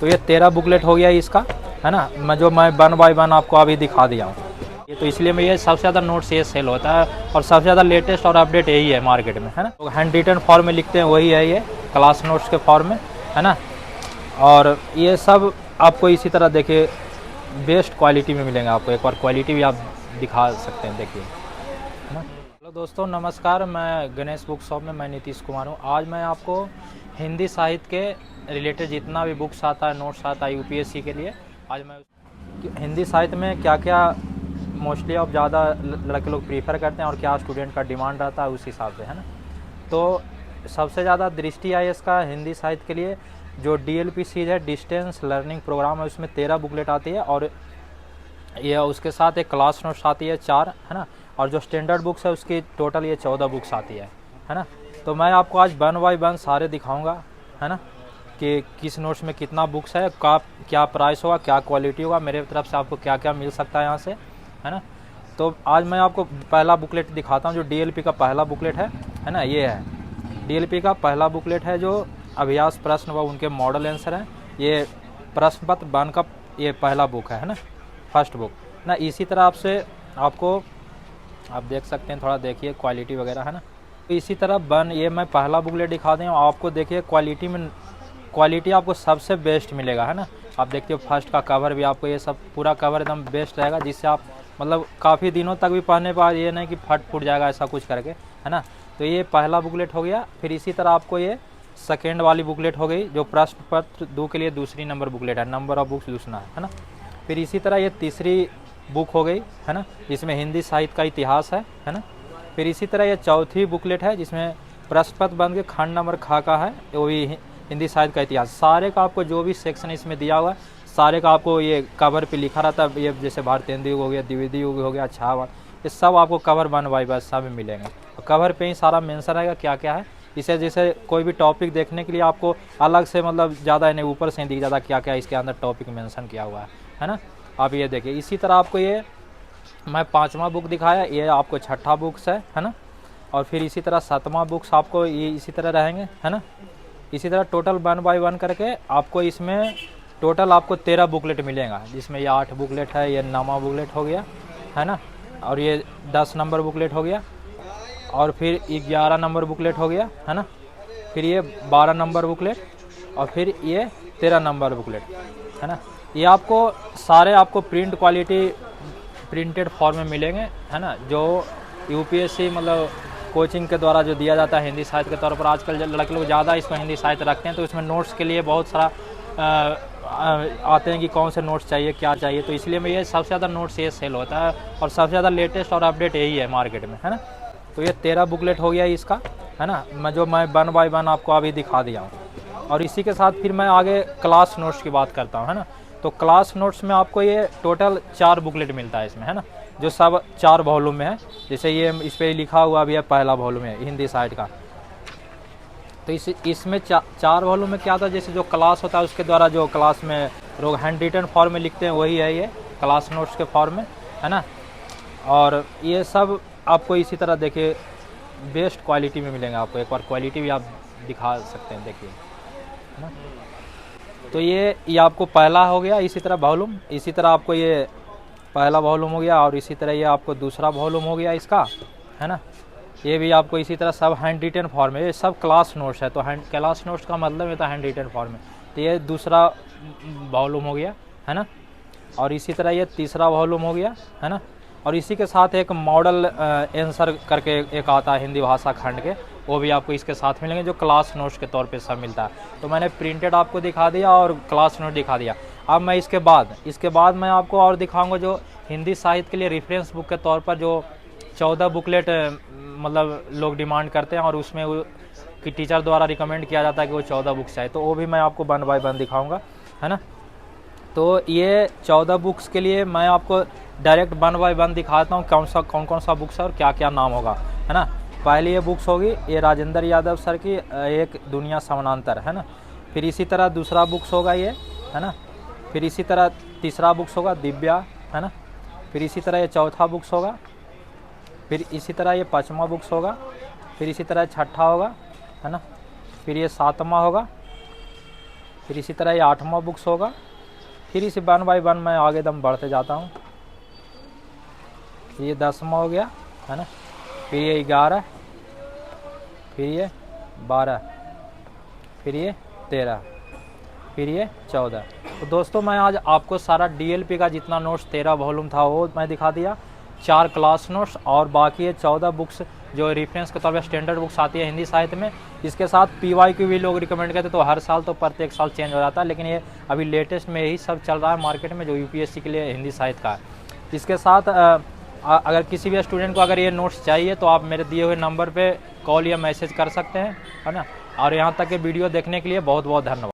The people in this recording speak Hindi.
तो ये 13 बुकलेट हो गया इसका, है ना। मैं 1 बाय 1 आपको अभी दिखा दिया हूँ। ये तो इसलिए मैं ये सबसे ज़्यादा नोट्स ये सेल होता है और सबसे ज़्यादा लेटेस्ट और अपडेट यही है मार्केट में, है ना। तो हैंड रिटन फॉर्म में लिखते हैं वही है ये, क्लास नोट्स के फॉर्म में, है ना। और ये सब आपको इसी तरह देखिए बेस्ट क्वालिटी में मिलेंगे आपको। एक बार क्वालिटी भी आप दिखा सकते हैं, देखिए, है ना। हेलो दोस्तों, नमस्कार। मैं गणेश बुक शॉप में मैं नीतीश कुमार हूँ। आज मैं आपको हिंदी साहित्य के रिलेटेड जितना भी बुक्स आता है, नोट्स आता है यूपीएससी के लिए, आज मैं हिंदी साहित्य में क्या क्या मोस्टली आप ज़्यादा लड़के लोग प्रीफर करते हैं और क्या स्टूडेंट का डिमांड रहता है उस हिसाब से, है ना। तो सबसे ज़्यादा दृष्टि आई इसका हिंदी साहित्य के लिए जो डीएलपी सीरीज है, डिस्टेंस लर्निंग प्रोग्राम है, उसमें 13 बुकलेट आती है और ये उसके साथ एक क्लास नोट्स आती है 4, है ना। और जो स्टैंडर्ड बुक्स है उसकी टोटल ये 14 बुक्स आती है ना। तो मैं आपको आज 1 बाय 1 सारे दिखाऊंगा, है ना, कि किस नोट्स में कितना बुक्स है, क्या प्राइस होगा, क्या क्वालिटी होगा, मेरे तरफ से आपको क्या क्या मिल सकता है यहाँ से, है ना। तो आज मैं आपको पहला बुकलेट दिखाता हूँ जो डीएलपी का पहला बुकलेट है ना। ये है डीएलपी का पहला बुकलेट है जो अभ्यास प्रश्न व उनके मॉडल आंसर हैं। ये प्रश्न पत्र 1 का ये पहला बुक है ना, फर्स्ट बुक ना। इसी तरह आपसे आपको आप देख सकते हैं, थोड़ा देखिए क्वालिटी वगैरह, है ना। तो इसी तरह ये मैं पहला बुकलेट दिखा दें, आपको देखिए क्वालिटी आपको सबसे बेस्ट मिलेगा, है ना। आप देखते हो फर्स्ट का कवर भी आपको ये सब पूरा कवर एकदम बेस्ट रहेगा, जिससे आप मतलब काफ़ी दिनों तक भी पढ़ने पर ये नहीं कि फट फूट जाएगा ऐसा कुछ करके, है ना। तो ये पहला बुकलेट हो गया। फिर इसी तरह आपको ये सेकेंड वाली बुकलेट हो गई जो प्रश्न पत्र 2 के लिए दूसरी नंबर बुकलेट है, नंबर ऑफ बुक्स दूसरा है ना। फिर इसी तरह ये तीसरी बुक हो गई, है ना, जिसमें हिंदी साहित्य का इतिहास है ना। फिर इसी तरह ये चौथी बुकलेट है जिसमें प्रश्न पत्र बन के खंड नंबर खा का है, वो भी हिंदी साहित्य का इतिहास। सारे का आपको जो भी सेक्शन इसमें दिया हुआ है सारे का आपको ये कवर पे लिखा रहता है। ये जैसे भारतेंदु युग हो गया, द्विवेदी युग हो गया, छावा, ये सब आपको कवर 1 बाय 1 सब मिलेंगे। कवर पे ही सारा मेंशन रहेगा क्या क्या है। इसे जैसे कोई भी टॉपिक देखने के लिए आपको अलग से मतलब ज़्यादा नहीं, ऊपर से दिख जाता क्या क्या इसके अंदर टॉपिक मेंशन किया हुआ है ना। आप ये देखिए। इसी तरह आपको ये मैं 5वां बुक दिखाया, ये आपको 6ठा बुक्स है ना। और फिर इसी तरह 7वां बुक्स आपको ये इसी तरह रहेंगे, है ना। इसी तरह टोटल 1 बाय 1 करके आपको इसमें टोटल आपको 13 बुकलेट मिलेगा, जिसमें ये 8 बुकलेट है, ये 9वां बुकलेट हो गया, है ना। और ये 10 नंबर बुकलेट हो गया, और फिर 11 नंबर बुकलेट हो गया, है ना। फिर ये 12 नंबर बुकलेट, और फिर ये 13 नंबर बुकलेट, है ना। ये आपको सारे आपको प्रिंट क्वालिटी प्रिंटेड फॉर्म में मिलेंगे, है ना। जो यूपीएससी मतलब कोचिंग के द्वारा जो दिया जाता है हिंदी साहित्य के तौर पर, आजकल लड़के लोग ज़्यादा इसमें हिंदी साहित्य रखते हैं, तो इसमें नोट्स के लिए बहुत सारा आते हैं कि कौन से नोट्स चाहिए, क्या चाहिए। तो इसलिए मैं ये सबसे ज़्यादा नोट्स ये सेल होता है और सबसे ज़्यादा लेटेस्ट और अपडेट यही है मार्केट में, है ना। तो ये 13 बुकलेट हो गया इसका, है ना। मैं 1 बाय 1 आपको अभी दिखा दिया हूँ। और इसी के साथ फिर मैं आगे क्लास नोट्स की बात करता हूँ, है ना। तो क्लास नोट्स में आपको ये टोटल 4 बुकलेट मिलता है इसमें, है ना, जो सब 4 वॉल्यूम में है। जैसे ये इस पर लिखा हुआ भी है पहला वॉल्यूम है हिंदी साहित्य का। तो इसमें 4 वॉल्यूम में क्या था, जैसे जो क्लास होता है उसके द्वारा जो क्लास में लोग हैंड रिटन फॉर्म में लिखते हैं वही है ये क्लास नोट्स के फॉर्म में, है ना। और ये सब आपको इसी तरह देखिए बेस्ट क्वालिटी में मिलेंगे आपको। एक बार क्वालिटी भी आप दिखा सकते हैं, देखिए, है ना। तो ये आपको पहला हो गया, इसी तरह वॉल्यूम, इसी तरह आपको ये पहला वॉल्यूम हो गया, और इसी तरह ये आपको दूसरा वॉल्यूम हो गया इसका, है ना। ये भी आपको इसी तरह सब हैंड रिटन फॉर्म है, ये सब क्लास नोट्स है। तो क्लास नोट्स का मतलब होता है हैंड रिटन फॉर्म में। तो ये दूसरा वॉल्यूम हो गया, है ना। और इसी तरह ये तीसरा वॉल्यूम हो गया, है ना। और इसी के साथ एक मॉडल आंसर करके एक आता है हिंदी भाषा खंड के, वो भी आपको इसके साथ मिलेंगे, जो क्लास नोट्स के तौर पे सब मिलता है। तो मैंने प्रिंटेड आपको दिखा दिया और क्लास नोट दिखा दिया। अब मैं इसके बाद मैं आपको और दिखाऊंगा जो हिंदी साहित्य के लिए रेफरेंस बुक के तौर पर जो 14 बुकलेट मतलब लोग डिमांड करते हैं और उसमें कि टीचर द्वारा रिकमेंड किया जाता है कि वो 14 बुक्स चाहिए, तो वो भी मैं आपको 1 बाय 1 दिखाऊँगा, है ना। तो ये 14 बुक्स के लिए मैं आपको डायरेक्ट 1 बाय 1 दिखाता हूँ कौन कौन सा बुक्स है और क्या क्या नाम होगा, है ना। पहली ये बुक्स होगी ये राजेंद्र यादव सर की एक दुनिया समानांतर, है ना। फिर इसी तरह दूसरा बुक्स होगा ये, है ना। फिर इसी तरह तीसरा बुक्स होगा दिव्या, है ना। फिर इसी तरह ये चौथा बुक्स होगा। फिर इसी तरह ये 5वां बुक्स होगा। फिर इसी तरह 6ठा होगा, है ना। फिर ये 7वां होगा। फिर इसी तरह ये 8वां बुक्स होगा। फिर इसे 1 बाय 1 मैं आगे दम बढ़ते जाता हूँ। ये 10वां हो गया, है ना। फिर ये 11, फिर ये 12, फिर ये 13, फिर ये 14। तो दोस्तों मैं आज आपको सारा DLP का जितना नोट्स 13 वॉल्यूम था वो मैं दिखा दिया, 4 क्लास नोट्स और बाकी ये 14 बुक्स जो रेफरेंस के तौर पर स्टैंडर्ड बुक्स आती है हिंदी साहित्य में। इसके साथ PYQ भी लोग रिकमेंड करते, तो हर साल तो प्रत्येक साल चेंज हो जाता है, लेकिन ये अभी लेटेस्ट में यही सब चल रहा है मार्केट में जो UPSC के लिए हिंदी साहित्य का है। इसके साथ अगर किसी भी स्टूडेंट को अगर ये नोट्स चाहिए तो आप मेरे दिए हुए नंबर पे कॉल या मैसेज कर सकते हैं, है ना। और यहाँ तक के वीडियो देखने के लिए बहुत बहुत धन्यवाद।